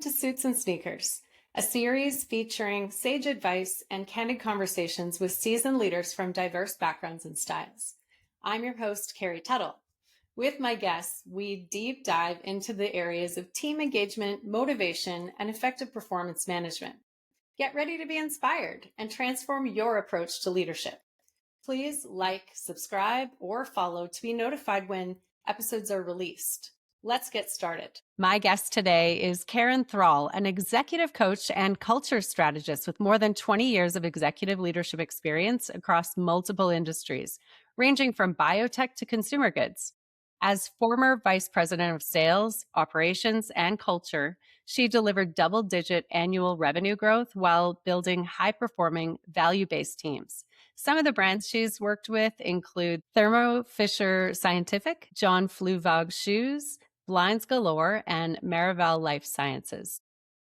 to Suits and Sneakers, a series featuring sage advice and candid conversations with seasoned leaders from diverse backgrounds and styles. I'm your host, Carrie Tuttle. With my guests, we deep dive into the areas of team engagement, motivation, and effective performance management. Get ready to be inspired and transform your approach to leadership. Please like, subscribe, or follow to be notified when episodes are released. Let's get started. My guest today is Thrall, an executive coach and culture strategist with more than 20 years of executive leadership experience across multiple industries, ranging from biotech to consumer goods. As former vice president of sales, operations, and culture, she delivered double-digit annual revenue growth while building high-performing, value-based teams. Some of the brands she's worked with include Thermo Fisher Scientific, Fluevog Shoes, Blinds Galore, and Maraval Life Sciences.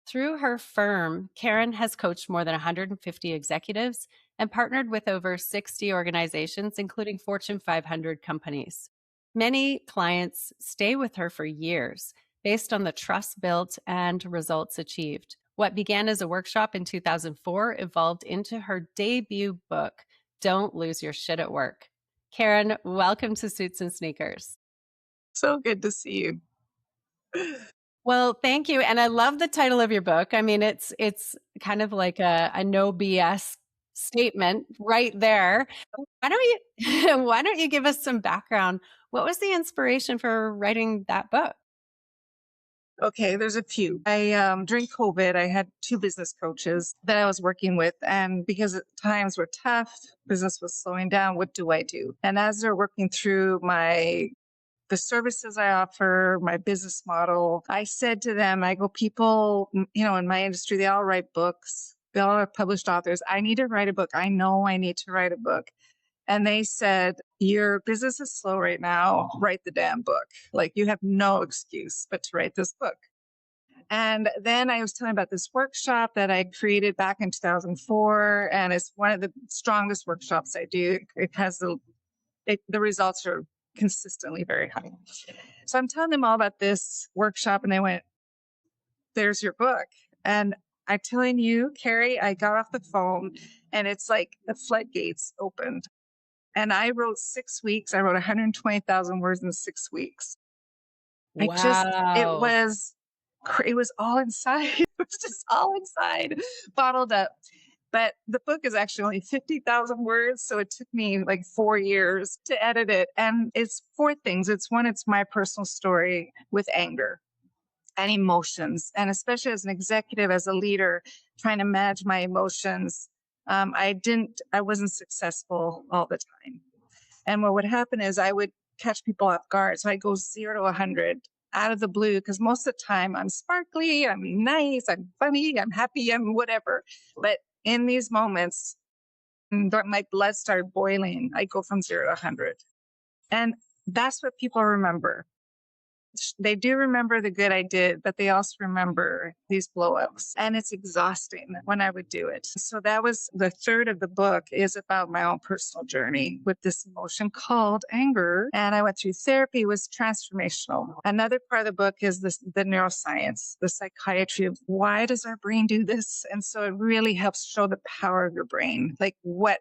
Through her firm, Karen has coached more than 150 executives and partnered with over 60 organizations, including Fortune 500 companies. Many clients stay with her for years based on the trust built and results achieved. What began as a workshop in 2004 evolved into her debut book, Don't Lose Your Shit at Work. Karen, welcome to Suits and Sneakers. So good to see you. Well, thank you. And I love the title of your book. I mean, it's kind of like a no BS statement right there. Why don't you give us some background? What was the inspiration for writing that book? Okay, there's a few. During COVID, I had two business coaches that I was working with. And because times were tough, business was slowing down, what do I do? And as they're working through the services I offer, my business model, I said to them, I go, people, in my industry, they all write books. They all are published authors. I need to write a book. I know I need to write a book. And they said, your business is slow right now. Write the damn book. Like, you have no excuse but to write this book. And then I was telling about this workshop that I created back in 2004. And it's one of the strongest workshops I do. It has the results are consistently very high. So I'm telling them all about this workshop, and they went, there's your book. And I'm telling you, Carrie, I got off the phone and it's like the floodgates opened. And I wrote 6 weeks. I wrote 120,000 words in 6 weeks. Wow. It was all inside. It was just all inside, bottled up. But the book is actually only 50,000 words. So it took me like 4 years to edit it. And it's 4 things. It's my personal story with anger and emotions. And especially as an executive, as a leader, trying to manage my emotions. I wasn't successful all the time. And what would happen is I would catch people off guard. So I go 0 to 100 out of the blue, because most of the time I'm sparkly, I'm nice, I'm funny, I'm happy, I'm whatever. But in these moments, my blood started boiling. I go from 0 to 100. And that's what people remember. They do remember the good I did, but they also remember these blow-ups. And it's exhausting when I would do it. So that was the third of the book, is about my own personal journey with this emotion called anger. And I went through therapy. It was transformational. Another part of the book is the neuroscience, the psychiatry of why does our brain do this? And so it really helps show the power of your brain. Like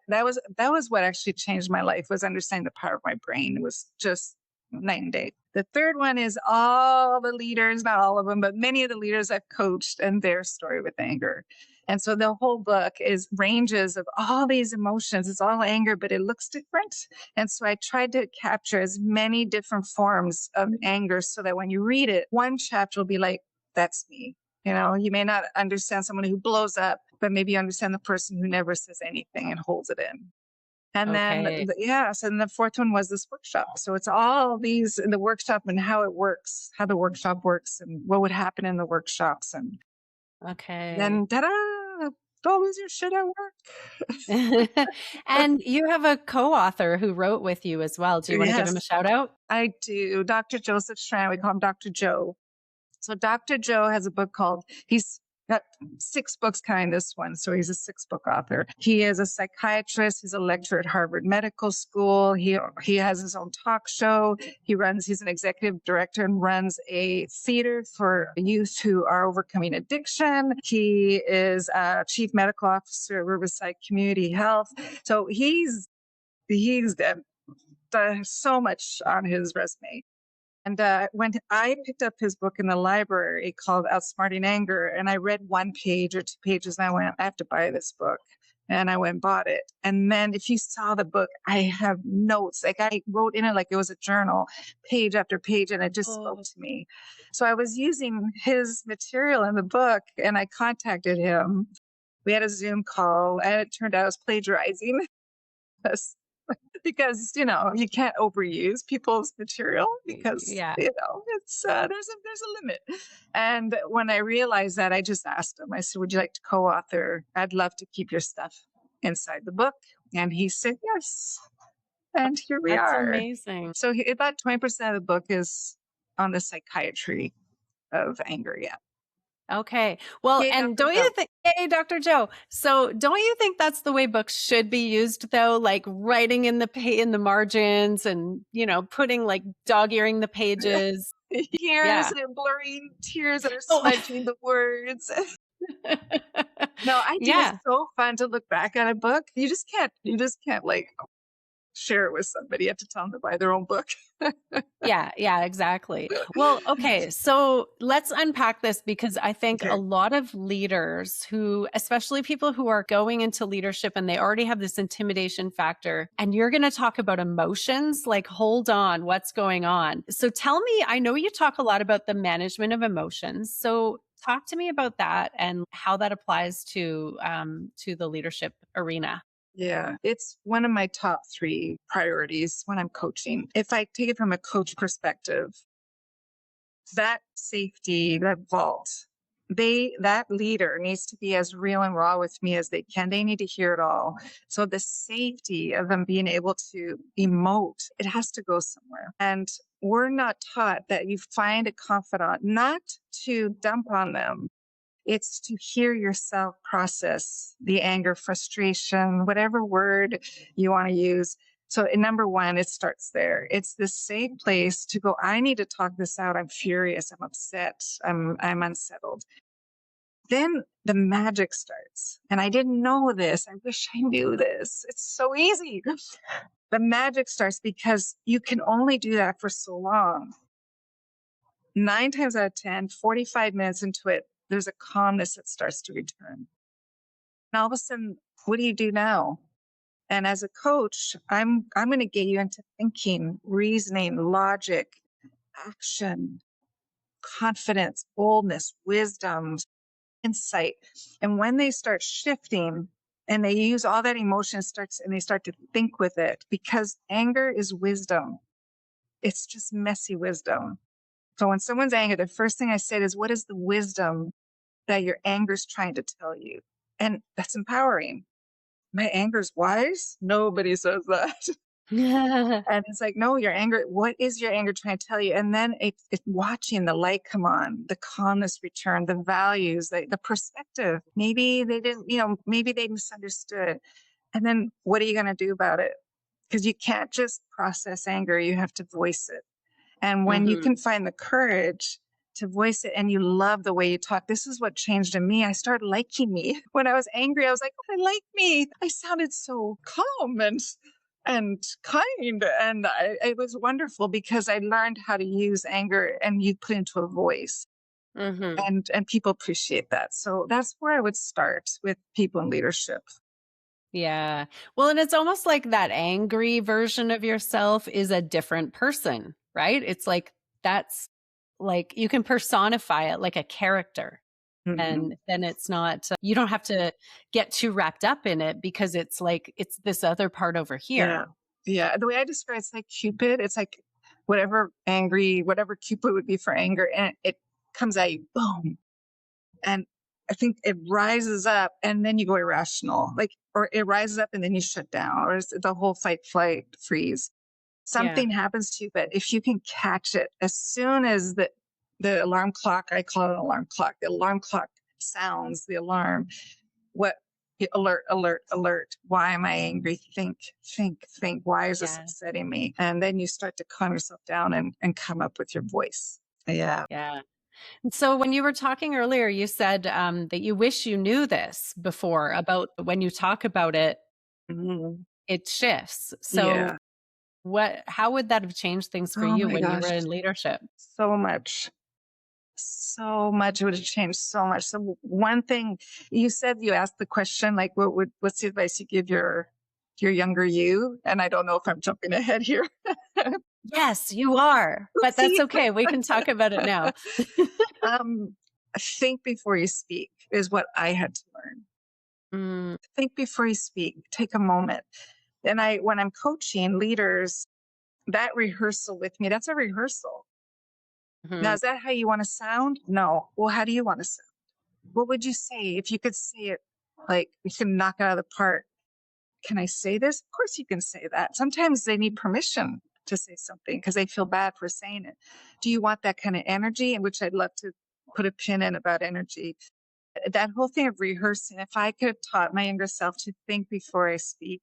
that was what actually changed my life, was understanding the power of my brain. It was just night and day. The third one is all the leaders, not all of them, but many of the leaders I've coached and their story with anger. And so the whole book is ranges of all these emotions. It's all anger, but it looks different. And so I tried to capture as many different forms of anger so that when you read it, one chapter will be like, that's me. You may not understand someone who blows up, but maybe you understand the person who never says anything and holds it in. And then, and the fourth one was this workshop. So it's all these in the workshop and how it works, how the workshop works and what would happen in the workshops. And then, ta-da, don't lose your shit at work. And you have a co-author who wrote with you as well. Do you want to give him a shout out? I do. Dr. Joseph Strand. We call him Dr. Joe. So Dr. Joe has a book called, he's got 6 books behind this one. So he's a 6-book author. He is a psychiatrist. He's a lecturer at Harvard Medical School. He has his own talk show. He's an executive director and runs a theater for youth who are overcoming addiction. He is a chief medical officer at Riverside Community Health. So he's done so much on his resume. And when I picked up his book in the library called Outsmarting Anger, and I read 1 page or 2 pages, and I went, I have to buy this book. And I went and bought it. And then if you saw the book, I have notes. Like I wrote in it like it was a journal, page after page, and it just spoke to me. So I was using his material in the book, and I contacted him. We had a Zoom call, and it turned out I was plagiarizing. Because you can't overuse people's material because it's there's a limit. And when I realized that, I just asked him. I said, "Would you like to co-author? I'd love to keep your stuff inside the book." And he said yes. And here we are. That's amazing. So about 20% of the book is on the psychiatry of anger. Yeah. Okay. Well, Yay, and Dr. don't you think, hey, Dr. Joe, so don't you think that's the way books should be used though? Like writing in the margins and, putting like dog-earing the pages. Tears and blurring tears that are smudging the words. No, I think it's so fun to look back at a book. You just can't like share it with somebody. You have to tell them to buy their own book. Yeah, exactly. Well, okay. So let's unpack this because I think a lot of leaders who, especially people who are going into leadership and they already have this intimidation factor, and you're going to talk about emotions, like, hold on, what's going on? So tell me, I know you talk a lot about the management of emotions. So talk to me about that and how that applies to the leadership arena. Yeah, it's one of my top 3 priorities when I'm coaching. If I take it from a coach perspective, that safety, that vault, that leader needs to be as real and raw with me as they can. They need to hear it all. So the safety of them being able to emote, it has to go somewhere. And we're not taught that you find a confidant, not to dump on them. It's to hear yourself process the anger, frustration, whatever word you want to use. So number 1, it starts there. It's the safe place to go, I need to talk this out. I'm furious. I'm upset. I'm unsettled. Then the magic starts. And I didn't know this. I wish I knew this. It's so easy. The magic starts because you can only do that for so long. 9 times out of 10, 45 minutes into it, there's a calmness that starts to return. And all of a sudden, what do you do now? And as a coach, I'm going to get you into thinking, reasoning, logic, action, confidence, boldness, wisdom, insight. And when they start shifting and they use all that emotion and they start to think with it, because anger is wisdom. It's just messy wisdom. So when someone's angry, the first thing I say is, what is the wisdom that your anger is trying to tell you? And that's empowering. My anger is wise? Nobody says that. And it's like, no, your anger, what is your anger trying to tell you? And then it's watching the light come on, the calmness return, the values, the perspective. Maybe they didn't, maybe they misunderstood. And then what are you going to do about it? Because you can't just process anger. You have to voice it. And when you can find the courage to voice it and you love the way you talk, this is what changed in me. I started liking me. When I was angry, I was like, I like me. I sounded so calm and kind. And it was wonderful because I learned how to use anger and you put into a voice. And people appreciate that. So that's where I would start with people in leadership. Yeah. Well, and it's almost like that angry version of yourself is a different person, right? It's like, that's like, you can personify it like a character. And then it's not, you don't have to get too wrapped up in it because it's like, it's this other part over here. Yeah. The way I describe it's like Cupid. It's like whatever Cupid would be for anger. And it comes at you, boom. And I think it rises up and then you go irrational, or it rises up and then you shut down, or it's the whole fight, flight, freeze. Something happens to you, but if you can catch it as soon as the alarm clock, I call it an alarm clock, the alarm clock sounds the alarm. What alert, alert, alert. Why am I angry? Think, think, think. Why is this upsetting me? And then you start to calm yourself down and come up with your voice. Yeah. Yeah. So when you were talking earlier, you said that you wish you knew this before about when you talk about it, Mhm. it shifts. Yeah. So how would that have changed things for Oh you my when you were gosh. in leadership? So much. So much. It would have changed so much. So one thing you said, you asked the question, like, what's the advice you give your younger you? And I don't know if I'm jumping ahead here. Yes, you are, but that's Oopsie. okay. We can talk about it now. um, think before you speak is what I had to learn. Mm, Think before you speak. Take a moment. And when I'm coaching leaders, that rehearsal with me, that's a rehearsal. Now, mhm, is that how you want to sound? No. Well, how do you want to sound? What would you say if you could say it like you can knock it out of the park? Can I say this? Of course you can say that. Sometimes they need permission to say something because they feel bad for saying it. Do you want that kind of energy? In which I'd love to put a pin in about energy. That whole thing of rehearsing, if I could have taught my younger self to think before I speak,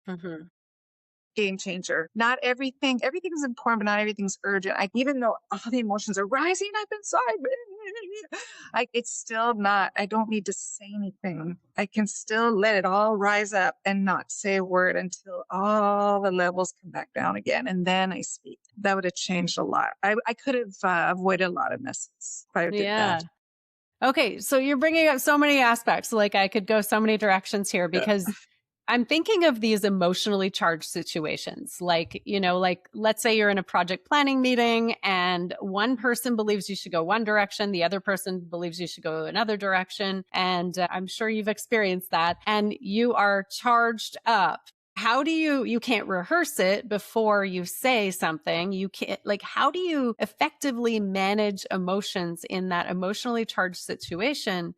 mhm. game changer. Not everything is important, but not everything's urgent. Even though all the emotions are rising up inside me, it's still not, I don't need to say anything. I can still let it all rise up and not say a word until all the levels come back down again. And then I speak. That would have changed a lot. I could have avoided a lot of messes if I did Yeah. that. Okay. So you're bringing up so many aspects. Like I could go so many directions here Yeah. because I'm thinking of these emotionally charged situations. Like, like let's say you're in a project planning meeting and one person believes you should go one direction, the other person believes you should go another direction. And I'm sure you've experienced that. And you are charged up. How do you can't rehearse it before you say something. You can't, like, how do you effectively manage emotions in that emotionally charged situation?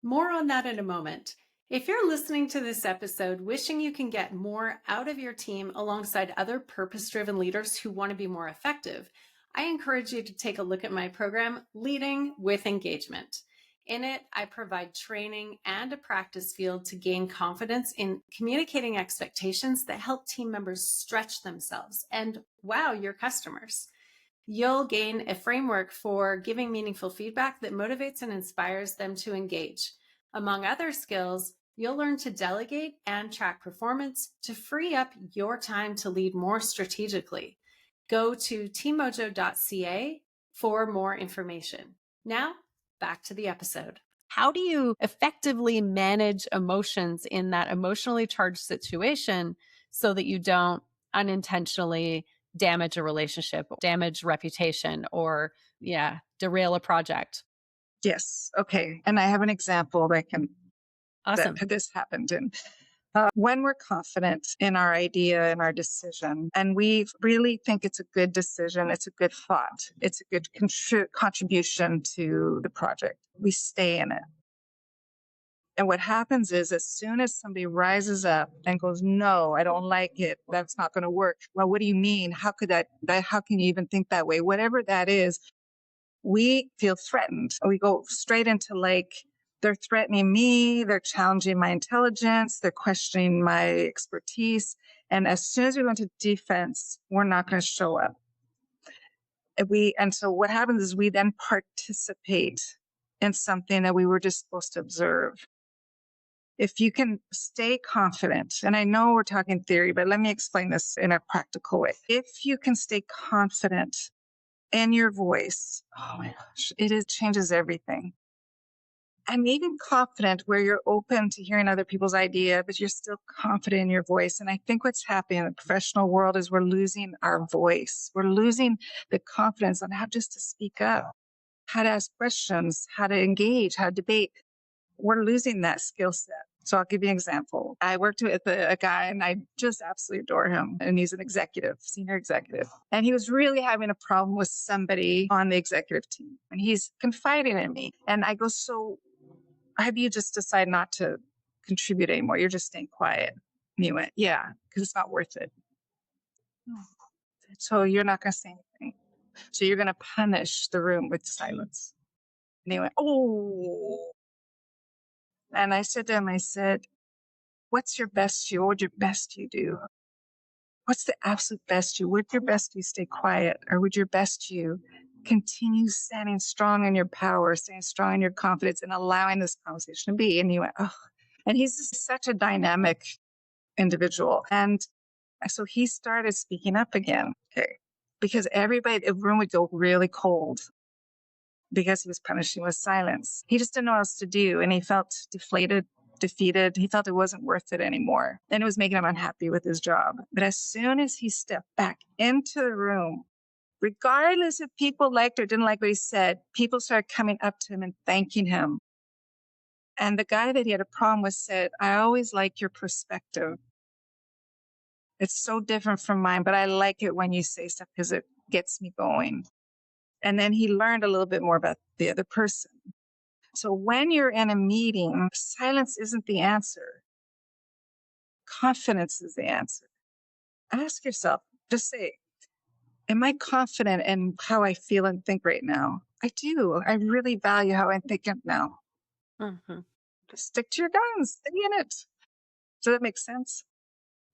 More on that in a moment. If you're listening to this episode wishing you can get more out of your team alongside other purpose-driven leaders who want to be more effective, I encourage you to take a look at my program, Leading with Engagement. In it, I provide training and a practice field to gain confidence in communicating expectations that help team members stretch themselves and wow your customers. You'll gain a framework for giving meaningful feedback that motivates and inspires them to engage. Among other skills, you'll learn to delegate and track performance to free up your time to lead more strategically. Go to teammojo.ca for more information. Now, back to the episode. How do you effectively manage emotions in that emotionally charged situation so that you don't unintentionally damage a relationship, damage reputation, or derail a project? Yes. Okay. And I have an example that Awesome. this happened in. When we're confident in our idea and our decision, and we really think it's a good decision, it's a good thought, it's a good contribution to the project, we stay in it. And what happens is, as soon as somebody rises up and goes, "No, I don't like it. That's not going to work." Well, what do you mean? How could how can you even think that way? Whatever that is, we feel threatened. We go straight into like, they're threatening me, they're challenging my intelligence, they're questioning my expertise. And as soon as we go into defense, we're not going to show up. And so what happens is we then participate in something that we were just supposed to observe. If you can stay confident, and I know we're talking theory, but let me explain this in a practical way. If you can stay confident in your voice, oh my gosh, changes everything. I'm even confident where you're open to hearing other people's idea, but you're still confident in your voice. And I think what's happening in the professional world is we're losing our voice. We're losing the confidence on how just to speak up, how to ask questions, how to engage, how to debate. We're losing that skill set. So I'll give you an example. I worked with a guy and I just absolutely adore him. And he's an executive, senior executive. And he was really having a problem with somebody on the executive team. And he's confiding in me. And I go, "So have you just decided not to contribute anymore? You're just staying quiet." And he went, "Yeah, because it's not worth it." So you're not going to say anything. So you're going to punish the room with silence. And he went, oh. And I said to him, I said, what's your best you? What would your best you do? What's the absolute best you? Would your best you stay quiet, or would your best you continue standing strong in your power, staying strong in your confidence, and allowing this conversation to be? And he went, oh. And he's just such a dynamic individual. And so he started speaking up again, okay, because everybody, the room would go really cold because he was punishing with silence. He just didn't know what else to do. And he felt deflated, defeated. He felt it wasn't worth it anymore. And it was making him unhappy with his job. But as soon as he stepped back into the room, regardless if people liked or didn't like what he said, people started coming up to him and thanking him. And the guy that he had a problem with said, I always like your perspective. It's so different from mine, but I like it when you say stuff because it gets me going. And then he learned a little bit more about the other person. So when you're in a meeting, silence isn't the answer. Confidence is the answer. Ask yourself, just say, am I confident in how I feel and think right now? I do. I really value how I think now. Mm-hmm. Just stick to your guns. Stay in it. Does that make sense?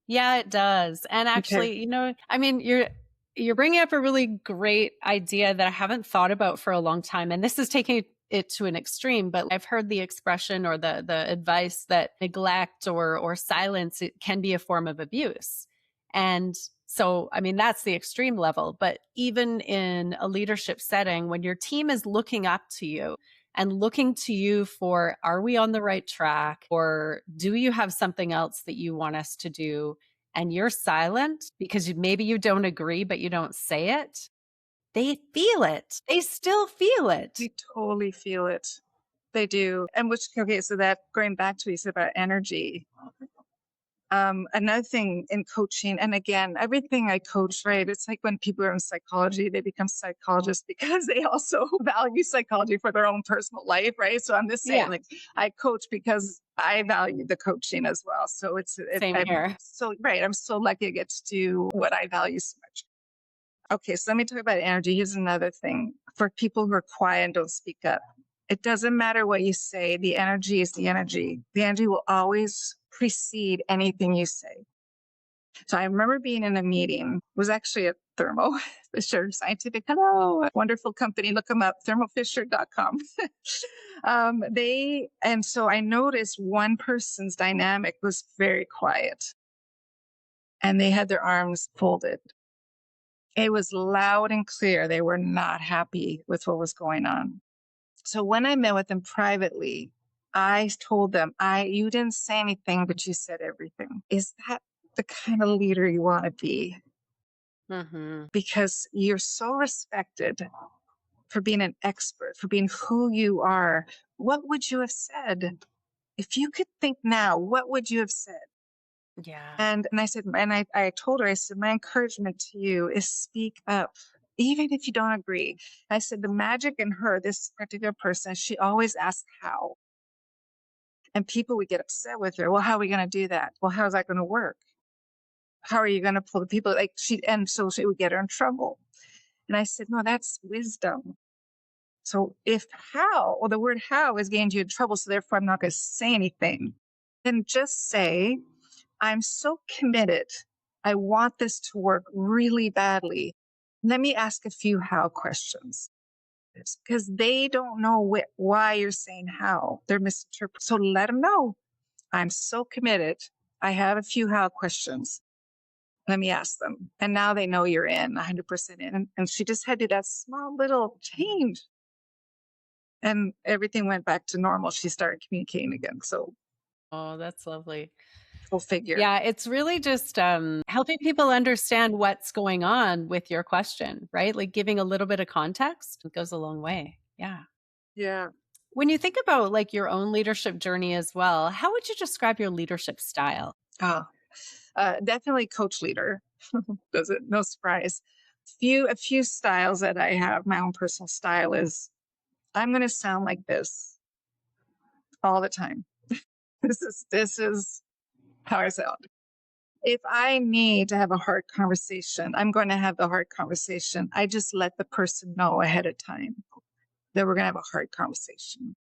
Yeah, it does. And actually, Okay. you know, I mean, you're bringing up a really great idea that I haven't thought about for a long time. And this is taking it to an extreme, but I've heard the expression or the advice that neglect or silence, it can be a form of abuse. And so, I mean, that's the extreme level. But even in a leadership setting, when your team is looking up to you and looking to you for, are we on the right track? Or do you have something else that you want us to do? And you're silent because maybe you don't agree, but you don't say it. They feel it. They still feel it. They totally feel it. They do. And which, okay, so that going back to what you said about energy. Another thing in coaching, and again, everything I coach, right? It's like when people are in psychology, they become psychologists because they also value psychology for their own personal life, right? So I'm just saying, Yeah. like, I coach because I value the coaching as well. So Same here. I'm so lucky I get to do what I value so much. Okay, so let me talk about energy. Here's another thing for people who are quiet and don't speak up. It doesn't matter what you say. The energy is the energy. The energy will always precede anything you say. So I remember being in a meeting, it was actually at Thermo Fisher Scientific. Hello, wonderful company. Look them up, thermofisher.com. And so I noticed one person's dynamic was very quiet and they had their arms folded. It was loud and clear. They were not happy with what was going on. So when I met with them privately, I told them, you didn't say anything, but you said everything. Is that the kind of leader you want to be? Mm-hmm. Because you're so respected for being an expert, for being who you are. What would you have said? If you could think now, what would you have said? Yeah. And I said, and I told her, I said, my encouragement to you is speak up, even if you don't agree. I said, the magic in her, this particular person, she always asked how. And people would get upset with her. Well, how are we going to do that? Well, how is that going to work? How are you going to pull the people? And so it would get her in trouble. And I said, no, that's wisdom. So if how, well, the word how is getting you in trouble. So therefore I'm not going to say anything. Then just say, I'm so committed. I want this to work really badly. Let me ask a few how questions because they don't know why you're saying how. They're misinterpreting. So let them know. I'm so committed. I have a few how questions. Let me ask them. And now they know you're in 100% in. And she just had to do that small little change. And everything went back to normal. She started communicating again. So Oh, that's lovely. go figure. Yeah, it's really just helping people understand what's going on with your question, right? Like giving a little bit of context, it goes a long way. Yeah. Yeah. When you think about like your own leadership journey as well, how would you describe your leadership style? Oh, definitely coach leader. Does it? No surprise. A few styles that I have. My own personal style is I'm going to sound like this all the time. This is how I sound. If I need to have a hard conversation, I'm going to have the hard conversation. I just let the person know ahead of time. that we're going to have a hard conversation.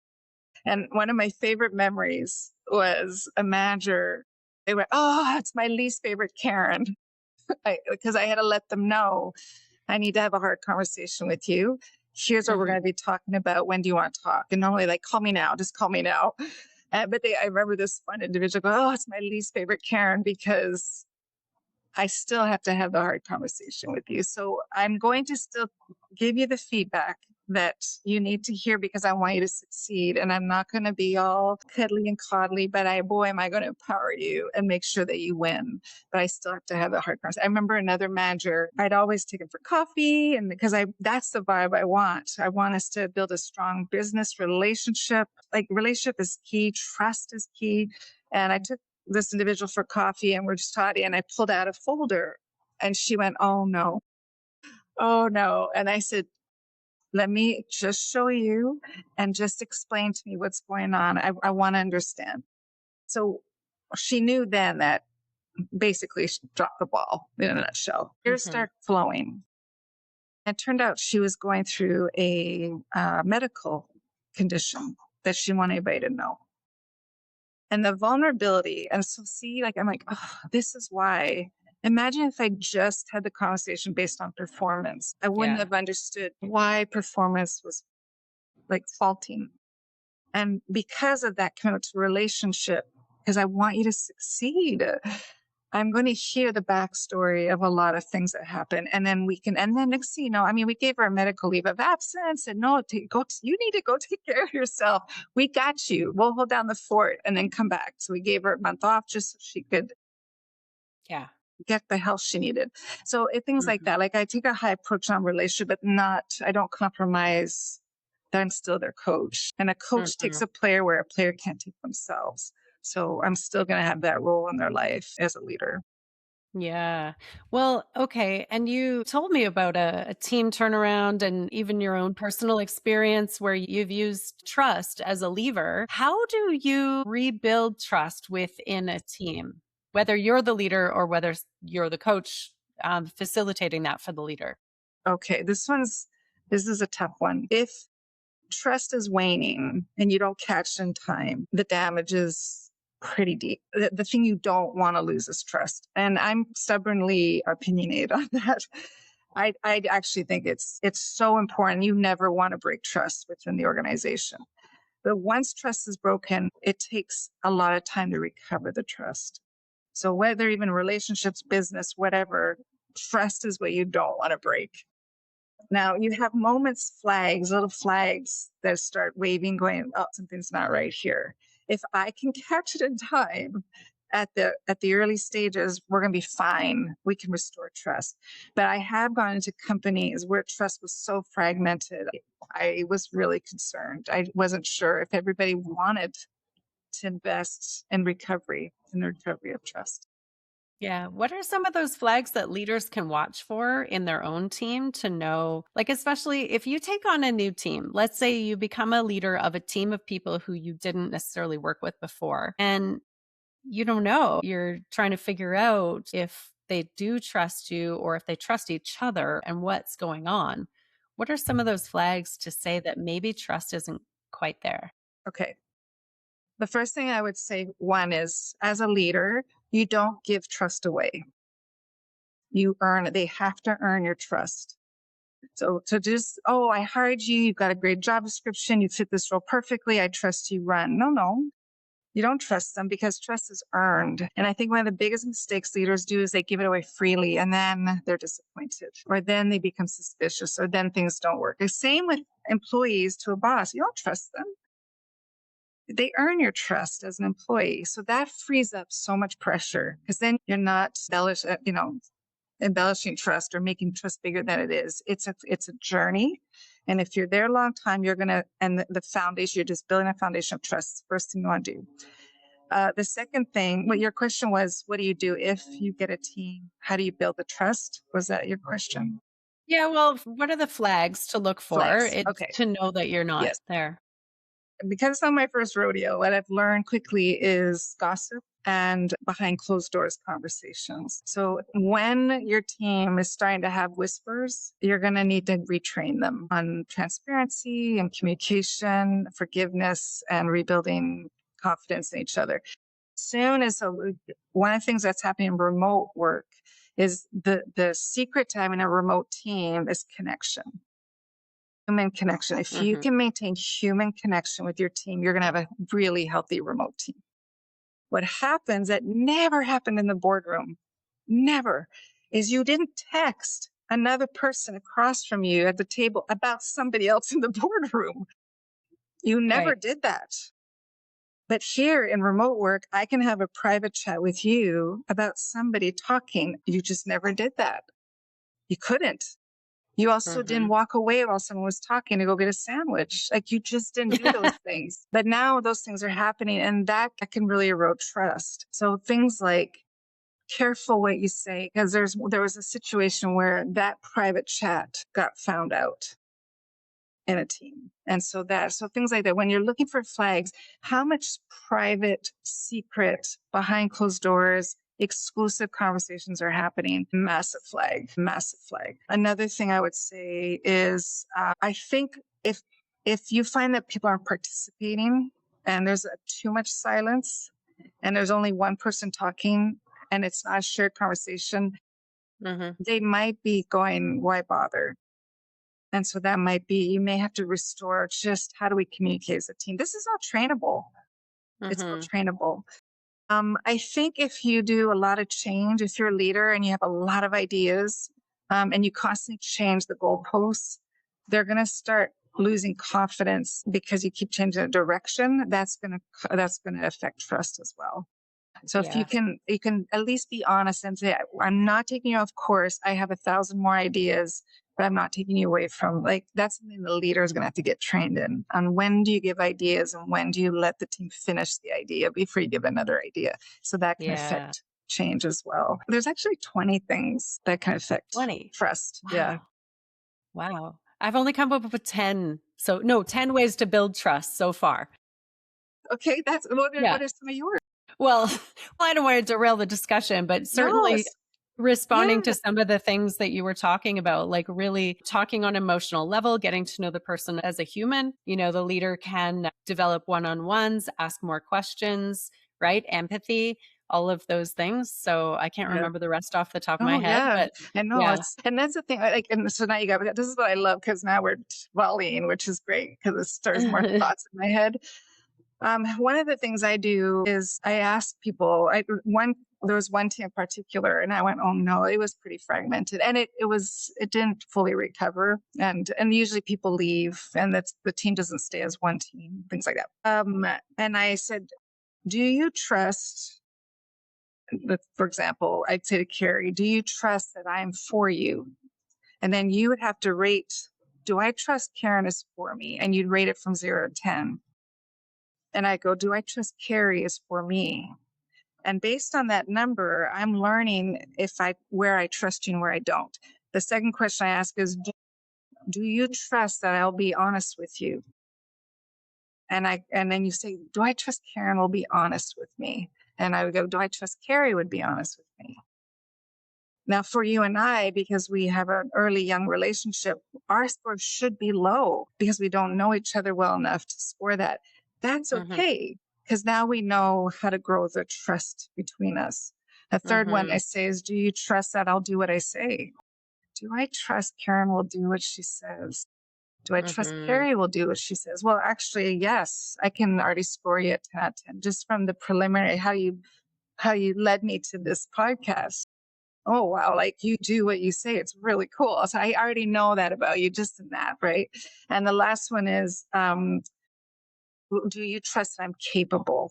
And one of my favorite memories was a manager. They were, oh, it's my least favorite Karen. Because I had to let them know I need to have a hard conversation with you. Here's what we're going to be talking about. When do you want to talk? And normally, like, call me now. Just call me now. But I remember this one individual go, oh, it's my least favorite Karen because I still have to have the hard conversation with you. So I'm going to still give you the feedback that you need to hear because I want you to succeed. And I'm not going to be all cuddly and coddly, but boy, am I going to empower you and make sure that you win. But I still have to have the hard conversation. I remember another manager, I'd always take him for coffee. And because that's the vibe I want. I want us to build a strong business relationship. Like, relationship is key. Trust is key. And I took this individual for coffee and we're just talking, and I pulled out a folder and she went, oh no. And I said, let me just show you and just explain to me what's going on. I want to understand. So she knew then that basically she dropped the ball in a nutshell. Tears start flowing. It turned out she was going through a medical condition that she wanted everybody to know. And the vulnerability. And so I'm like, oh, this is why. Imagine if I just had the conversation based on performance. I wouldn't have understood why performance was like faulting. And because of that commitment to relationship, because I want you to succeed, I'm going to hear the backstory of a lot of things that happen. And then next thing you know, we gave her a medical leave of absence and no, you need to go take care of yourself. We got you. We'll hold down the fort and then come back. So we gave her a month off just so she could get the help she needed. So things like that, like I take a high approach on relationship, but I don't compromise that I'm still their coach. And a coach takes a player where a player can't take themselves. So I'm still going to have that role in their life as a leader. Yeah. Well, okay. And you told me about a team turnaround and even your own personal experience where you've used trust as a lever. How do you rebuild trust within a team, whether you're the leader or whether you're the coach facilitating that for the leader? Okay. This is a tough one. If trust is waning and you don't catch in time, the damage is pretty deep. The thing you don't want to lose is trust. And I'm stubbornly opinionated on that. I actually think it's so important. You never want to break trust within the organization. But once trust is broken, it takes a lot of time to recover the trust. So whether even relationships, business, whatever, trust is what you don't want to break. Now you have little flags that start waving, going, oh, something's not right here. If I can catch it in time at the early stages, we're going to be fine. We can restore trust. But I have gone into companies where trust was so fragmented. I was really concerned. I wasn't sure if everybody wanted to invest in the recovery of trust. Yeah. What are some of those flags that leaders can watch for in their own team to know, like, especially if you take on a new team, let's say you become a leader of a team of people who you didn't necessarily work with before, and you don't know, you're trying to figure out if they do trust you or if they trust each other and what's going on. What are some of those flags to say that maybe trust isn't quite there? Okay. The first thing I would say, one is, as a leader, you don't give trust away. You earn it. They have to earn your trust. So to just, oh, I hired you. You've got a great job description. You fit this role perfectly. I trust you, run. No. You don't trust them because trust is earned. And I think one of the biggest mistakes leaders do is they give it away freely and then they're disappointed, or then they become suspicious, or then things don't work. The same with employees to a boss. You don't trust them. They earn your trust as an employee. So that frees up so much pressure because then you're not embellishing trust or making trust bigger than it is. It's a journey. And if you're there a long time, and the foundation, you're just building a foundation of trust. First thing you want to do. The second thing, what your question was, what do you do if you get a team? How do you build the trust? Was that your question? Yeah. Well, what are the flags to look for Okay. to know that you're not Yes. there? Because it's not my first rodeo, what I've learned quickly is gossip and behind closed doors conversations. So when your team is starting to have whispers, you're going to need to retrain them on transparency and communication, forgiveness, and rebuilding confidence in each other. One of the things that's happening in remote work is the secret to having a remote team is connection. Human connection. If you can maintain human connection with your team, you're going to have a really healthy remote team. What happens that never happened in the boardroom, never, is you didn't text another person across from you at the table about somebody else in the boardroom. You never did that. But here in remote work, I can have a private chat with you about somebody talking. You just never did that. You couldn't. You also didn't walk away while someone was talking to go get a sandwich. Like you just didn't do those things. But now those things are happening and that can really erode trust. So things like careful what you say, because there was a situation where that private chat got found out in a team. And so things like that, when you're looking for flags, how much private, secret, behind closed doors, exclusive conversations are happening? Massive flag, massive flag. Another thing I would say is, I think if you find that people aren't participating and there's too much silence and there's only one person talking and it's not a shared conversation, they might be going, why bother? And so that might be, you may have to restore just how do we communicate as a team? This is all trainable. It's all trainable. I think if you do a lot of change, if you're a leader and you have a lot of ideas, and you constantly change the goalposts, they're going to start losing confidence because you keep changing the direction. That's going to affect trust as well. So if you can at least be honest and say, I'm not taking you off course. I have 1,000 more ideas, but I'm not taking you away from, like, that's something the leader is going to have to get trained in. On when do you give ideas and when do you let the team finish the idea before you give another idea? So that can affect change as well. There's actually 20 things that can affect 20 trust. Wow. Yeah. Wow. I've only come up with 10. So no, 10 ways to build trust so far. Okay. What are some of yours? Well, I don't want to derail the discussion, but certainly responding to some of the things that you were talking about, like really talking on emotional level, getting to know the person as a human. You know, the leader can develop one-on-ones, ask more questions, right? Empathy, all of those things. So I can't remember the rest off the top of my head, but I know. And that's the thing. Like, and so now this is what I love, because now we're volleying, which is great because it stirs more thoughts in my head. One of the things I do is I ask people, there was one team in particular and I went, oh no, it was pretty fragmented and it didn't fully recover. And usually people leave and the team doesn't stay as one team, things like that. And I said, do you trust that, for example, I'd say to Carrie, do you trust that I'm for you? And then you would have to rate, do I trust Karen is for me? And you'd rate it from 0 to 10. And I go, do I trust Carrie is for me? And based on that number, I'm learning where I trust you and where I don't. The second question I ask is, do you trust that I'll be honest with you? And then you say, do I trust Karen will be honest with me? And I would go, do I trust Carrie would be honest with me? Now, for you and I, because we have an early young relationship, our score should be low because we don't know each other well enough to score that. That's okay, because now we know how to grow the trust between us. The third one I say is, do you trust that I'll do what I say? Do I trust Karen will do what she says? Do I trust Carrie will do what she says? Well, actually, yes, I can already score you a 10 out of 10 just from the preliminary, how you led me to this podcast. Oh, wow. Like you do what you say. It's really cool. So I already know that about you just in that. Right. And the last one is, do you trust I'm capable?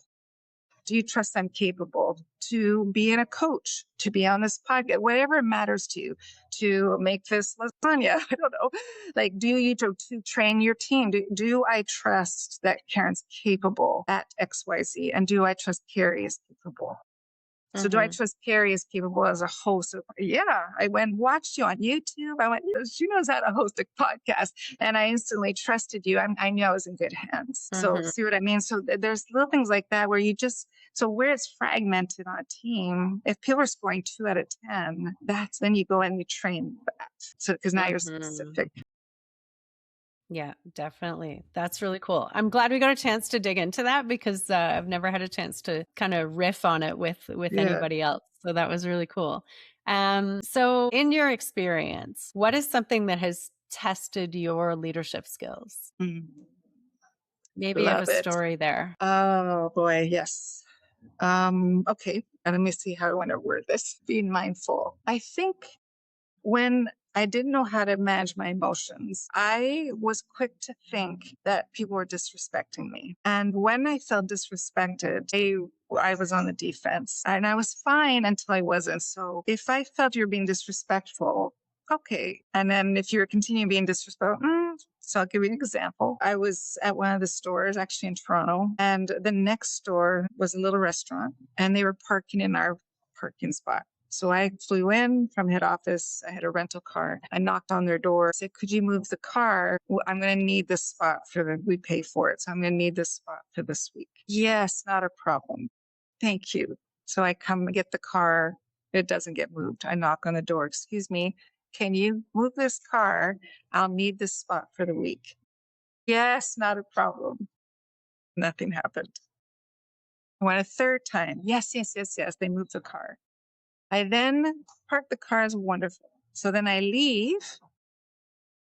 Do you trust I'm capable to be a coach, to be on this podcast, whatever matters to you, to make this lasagna? I don't know. Like, do you to train your team? Do I trust that Karen's capable at XYZ? And do I trust Carrie is capable? So do I trust Carrie is capable as a host? I went and watched you on YouTube. I went, she knows how to host a podcast. And I instantly trusted you. I knew I was in good hands. So see what I mean? So there's little things like that where you just, So where it's fragmented on a team, if people are scoring 2 out of 10, that's then you go and you train that. So because now you're specific. Yeah, definitely. That's really cool. I'm glad we got a chance to dig into that because I've never had a chance to kind of riff on it with anybody else. So that was really cool. So in your experience, what is something that has tested your leadership skills? Maybe you have a story there. Oh boy, yes. Okay, let me see how I want to word this. Being mindful. I think when I didn't know how to manage my emotions, I was quick to think that people were disrespecting me. And when I felt disrespected, I was on the defense and I was fine until I wasn't. So if I felt you're being disrespectful, okay. And then if you're continuing being disrespectful, so I'll give you an example. I was at one of the stores actually in Toronto, and the next store was a little restaurant and they were parking in our parking spot. So I flew in from head office. I had a rental car. I knocked on their door, said, could you move the car? Well, I'm going to need this spot we pay for it. So I'm going to need this spot for this week. Yes, not a problem. Thank you. So I come and get the car. It doesn't get moved. I knock on the door. Excuse me. Can you move this car? I'll need this spot for the week. Yes, not a problem. Nothing happened. I went a third time. Yes. They moved the car. I then park the car is wonderful. So then I leave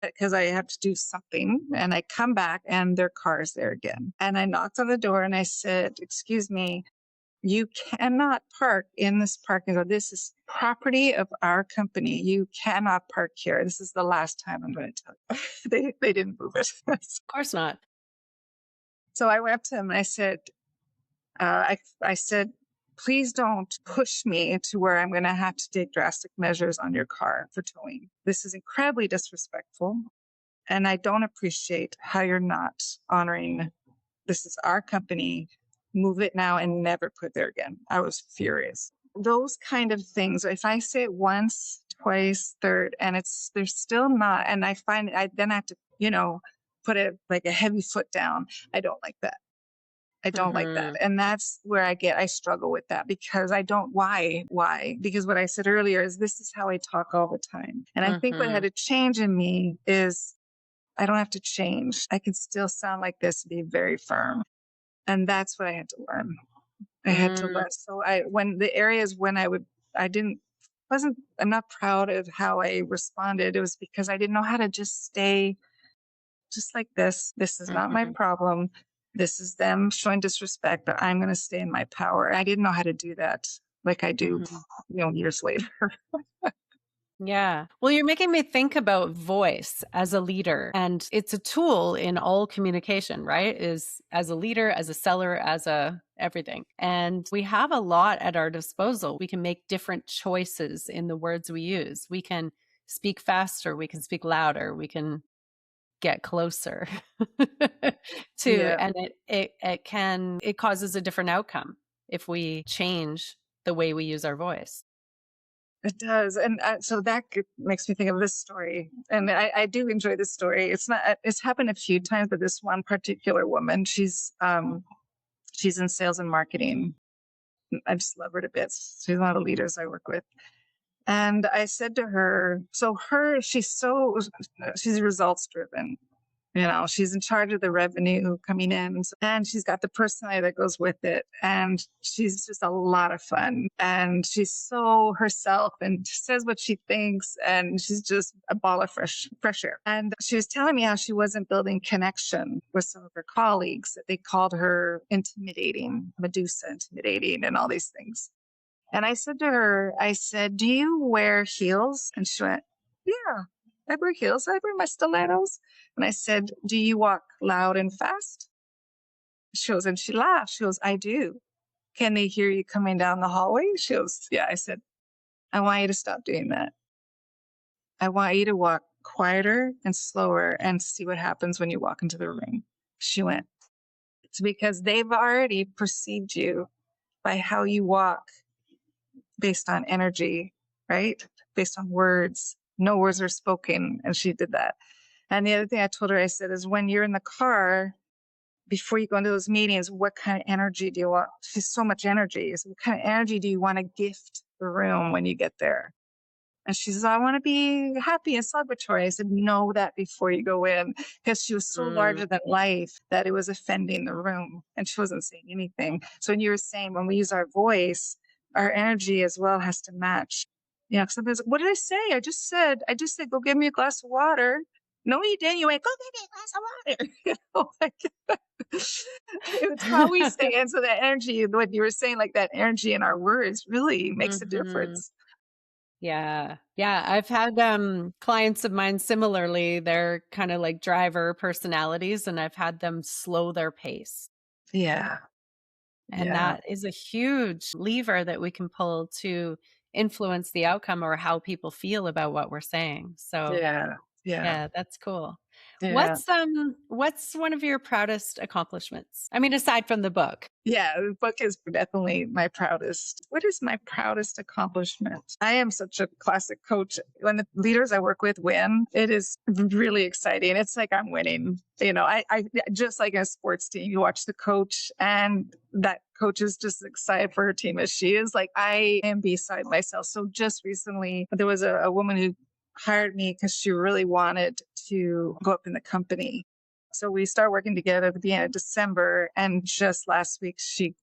because I have to do something and I come back and their car is there again. And I knocked on the door and I said, excuse me, you cannot park in this parking lot. This is property of our company. You cannot park here. This is the last time I'm going to tell you. They didn't move it. Of course not. So I went up to him and I said, I said, please don't push me to where I'm going to have to take drastic measures on your car for towing. This is incredibly disrespectful. And I don't appreciate how you're not honoring. This is our company. Move it now and never put it there again. I was furious. Those kind of things. If I say it once, twice, third, and they're still not, and I find I then have to, put it like a heavy foot down. I don't like that. I don't like that. And that's where I struggle with that because I don't, why? Because what I said earlier is this is how I talk all the time. And I think what had to change in me is I don't have to change. I can still sound like this, be very firm. And that's what I had to learn. I had to learn. So I'm not proud of how I responded. It was because I didn't know how to just stay just like this. This is not my problem. This is them showing disrespect, but I'm going to stay in my power. I didn't know how to do that like I do, years later. Yeah. Well, you're making me think about voice as a leader, and it's a tool in all communication, right? Is as a leader, as a seller, as a everything. And we have a lot at our disposal. We can make different choices in the words we use. We can speak faster, we can speak louder, we can get closer and it causes a different outcome if we change the way we use our voice. It does. And so that makes me think of this story. And I do enjoy this story. It's happened a few times, but this one particular woman, she's in sales and marketing. I just love her to bits. She's one of the leaders I work with. And I said to her, she's results driven. She's in charge of the revenue coming in and she's got the personality that goes with it. And she's just a lot of fun. And she's so herself and says what she thinks. And she's just a ball of fresh air. And she was telling me how she wasn't building connection with some of her colleagues, that they called her intimidating, Medusa intimidating, and all these things. And I said to her, do you wear heels? And she went, yeah, I wear heels. I wear my stilettos. And I said, do you walk loud and fast? She goes, and she laughed. She goes, I do. Can they hear you coming down the hallway? She goes, yeah. I said, I want you to stop doing that. I want you to walk quieter and slower and see what happens when you walk into the room. She went, it's because they've already perceived you by how you walk based on energy, right? Based on words. No words are spoken. And she did that. And the other thing I told her, I said, is when you're in the car, before you go into those meetings, what kind of energy do you want? She's so much energy. So what kind of energy do you want to gift the room when you get there? And she says, I want to be happy and celebratory. I said, know that before you go in, because she was so larger than life that it was offending the room and she wasn't saying anything. So when you were saying, when we use our voice, our energy as well has to match. Yeah. Sometimes, what did I say? I just said, go give me a glass of water. No, you didn't. You went, go give me a glass of water. It's how we say it. So that energy, what you were saying, like that energy in our words really makes a difference. Yeah. Yeah. I've had clients of mine similarly. They're kind of like driver personalities, and I've had them slow their pace. Yeah. And that is a huge lever that we can pull to influence the outcome or how people feel about what we're saying. So yeah, that's cool. Yeah. What's one of your proudest accomplishments? I mean, aside from the book. Yeah, the book is definitely my proudest. What is my proudest accomplishment? I am such a classic coach. When the leaders I work with win, it is really exciting. It's like I'm winning. I just like a sports team, you watch the coach and that coach is just as excited for her team as she is. Like I am beside myself. So just recently, there was a woman who hired me because she really wanted to go up in the company. So we started working together at the beginning of December, and just last week she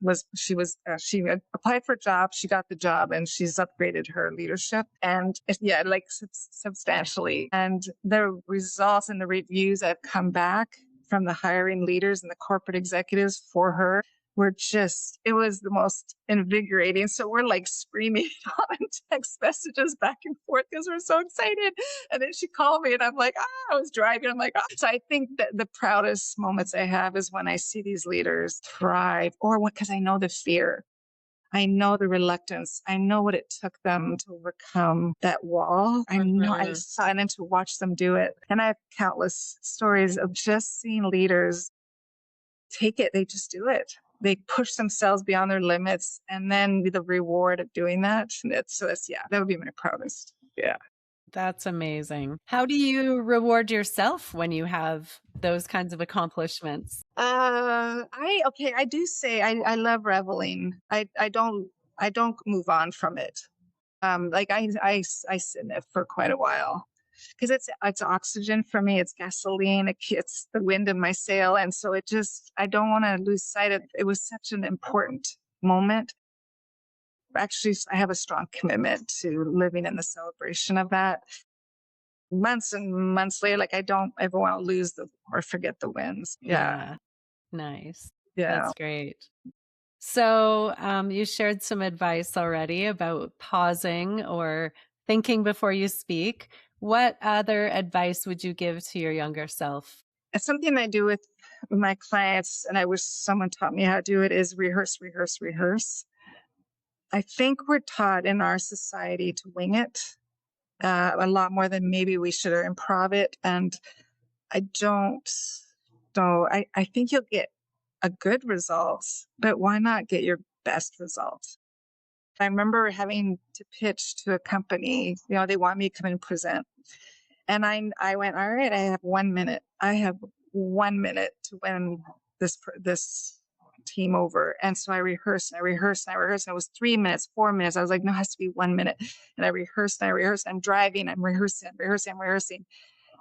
had applied for a job, she got the job, and she's upgraded her leadership, and like substantially. And the results and the reviews that have come back from the hiring leaders and the corporate executives for her it was the most invigorating. So we're like screaming on text messages back and forth because we're so excited. And then she called me and I'm like, I was driving. I'm like, So I think that the proudest moments I have is when I see these leaders thrive, because I know the fear. I know the reluctance. I know what it took them to overcome that wall. I know I saw and then to watch them do it. And I have countless stories of just seeing leaders take it. They just do it. They push themselves beyond their limits, and then the reward of doing that. That would be my proudest. Yeah. That's amazing. How do you reward yourself when you have those kinds of accomplishments? I do say I love reveling. I don't move on from it. I sit in it for quite a while because it's oxygen for me. It's gasoline. It's the wind in my sail. And so I don't want to lose sight of, it was such an important moment. Actually, I have a strong commitment to living in the celebration of that. Months and months later, like I don't ever want to lose or forget the wins. Yeah. Nice. Yeah. That's great. So you shared some advice already about pausing or thinking before you speak. What other advice would you give to your younger self? It's something I do with my clients, and I wish someone taught me how to do it, is rehearse, rehearse, rehearse. I think we're taught in our society to wing it a lot more than maybe we should, or improv it. And I don't know. I think you'll get a good result, but why not get your best result? I remember having to pitch to a company, they want me to come and present. And I went, all right, I have 1 minute. I have 1 minute to win this team over. And so I rehearsed and I rehearsed and I rehearsed. And it was 3 minutes, 4 minutes. I was like, no, it has to be 1 minute. And I rehearsed and I rehearsed. I'm driving, I'm rehearsing.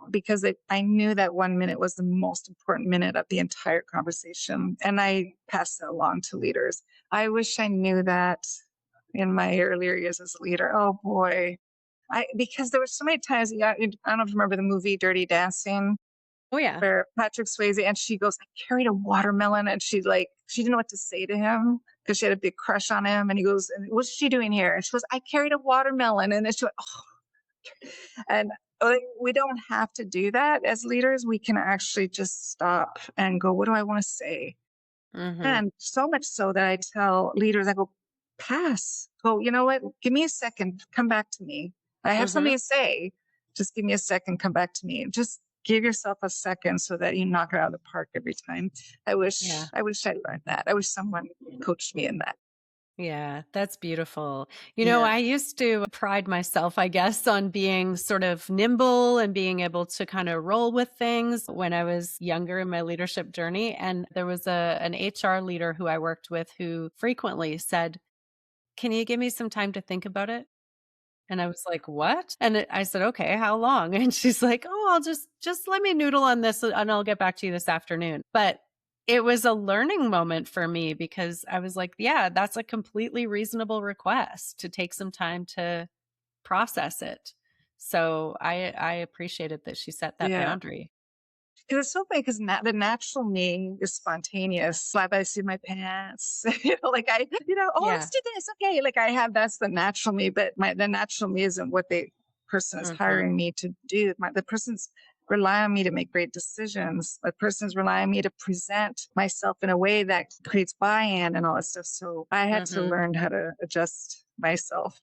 Because I knew that 1 minute was the most important minute of the entire conversation. And I passed that along to leaders. I wish I knew that in my earlier years as a leader. Oh boy. Because there were so many times, I don't know if you remember the movie Dirty Dancing. Oh yeah. Where Patrick Swayze, and she goes, I carried a watermelon, and she didn't know what to say to him because she had a big crush on him. And he goes, and what's she doing here? And she goes, I carried a watermelon. And then she went, oh. And we don't have to do that as leaders. We can actually just stop and go, what do I want to say? Mm-hmm. And so much so that I tell leaders, I go, pass. Go, you know what? Give me a second. Come back to me. I have something to say. Just give me a second. Come back to me. Just give yourself a second so that you knock it out of the park every time. I wish I learned that. I wish someone coached me in that. Yeah, that's beautiful. Yeah. I used to pride myself, I guess, on being sort of nimble and being able to kind of roll with things when I was younger in my leadership journey. And there was an HR leader who I worked with who frequently said, "Can you give me some time to think about it?" And I was like, "What?" And I said, "Okay, how long?" And she's like, "Oh, I'll just let me noodle on this and I'll get back to you this afternoon." But it was a learning moment for me because I was like, "Yeah, that's a completely reasonable request to take some time to process it." So I appreciated that she set that Yeah. boundary. Because it's so funny because the natural me is spontaneous. Slap I see my pants. Like oh, let's Yeah. do this. Okay. Like that's the natural me, but the natural me isn't what the person is Mhm. hiring me to do. The person's rely on me to make great decisions. The person's relying on me to present myself in a way that creates buy-in and all that stuff. So I had to Mhm. learn how to adjust myself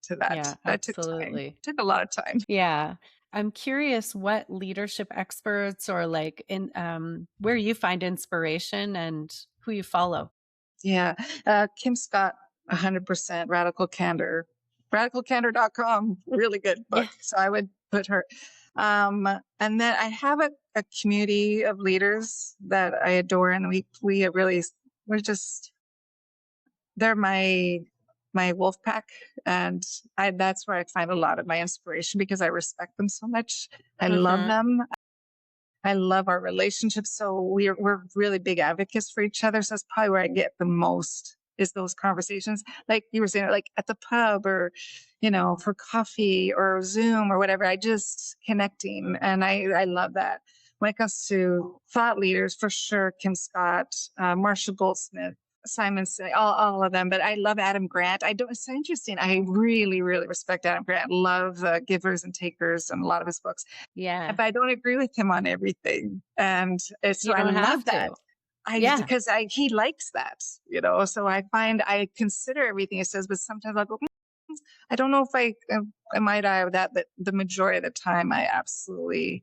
to that. Yeah, That took time. absolutely. Took a lot of time. Yeah. I'm curious what leadership experts or like in where you find inspiration and who you follow. Yeah. Kim Scott, 100% Radical Candor. RadicalCandor.com. Really good Yeah. book. So I would put her. And then I have a community of leaders that I adore. And we really, we're just, they're my wolf pack. And that's where I find a lot of my inspiration because I respect them so much. I love Mhm. them. I love our relationship. So we're really big advocates for each other. So that's probably where I get the most is those conversations. Like you were saying, like at the pub or, for coffee or Zoom or whatever. I just connecting. And I love that. When it comes to thought leaders, for sure, Kim Scott, Marsha Goldsmith, Simon Sinek, all of them. But I love Adam Grant. I don't. It's so interesting. I really, really respect Adam Grant. Love Givers and Takers and a lot of his books, Yeah. if I don't agree with him on everything. And so You I don't love have that. to. Yeah. Because he likes that, so I consider everything he says, but sometimes I'll go, I don't know if am I die with that, but the majority of the time I absolutely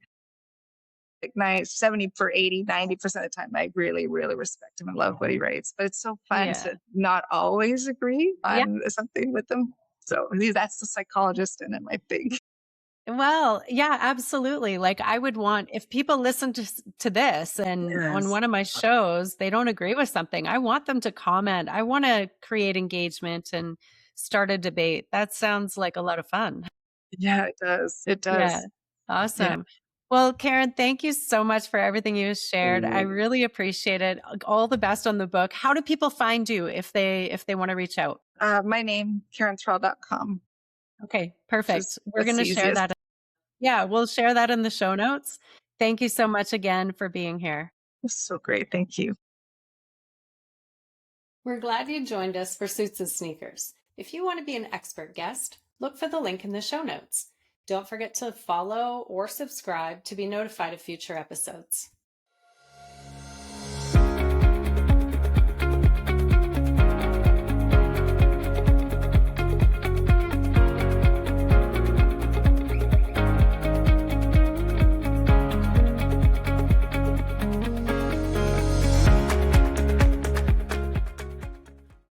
like 70 for 80, 90% of the time, I really, really respect him and love what he writes. But it's so fun Yeah. to not always agree Yeah. on something with him. So that's the psychologist in him, I think. Well, yeah, absolutely. Like I would want if people listen to this and on Yes. one of my shows they don't agree with something, I want them to comment. I want to create engagement and start a debate. That sounds like a lot of fun. Yeah, it does. It Yeah. does. Yeah. Awesome. Well, Karen, thank you so much for everything you shared. I really appreciate it. All the best on the book. How do people find you if they want to reach out? My name, KarenThrall.com. Okay, perfect. We're That's going the to share easiest. that. Yeah, we'll share that in the show notes. Thank you so much again for being here. So great. Thank you. We're glad you joined us for Suits and Sneakers. If you want to be an expert guest, look for the link in the show notes. Don't forget to follow or subscribe to be notified of future episodes.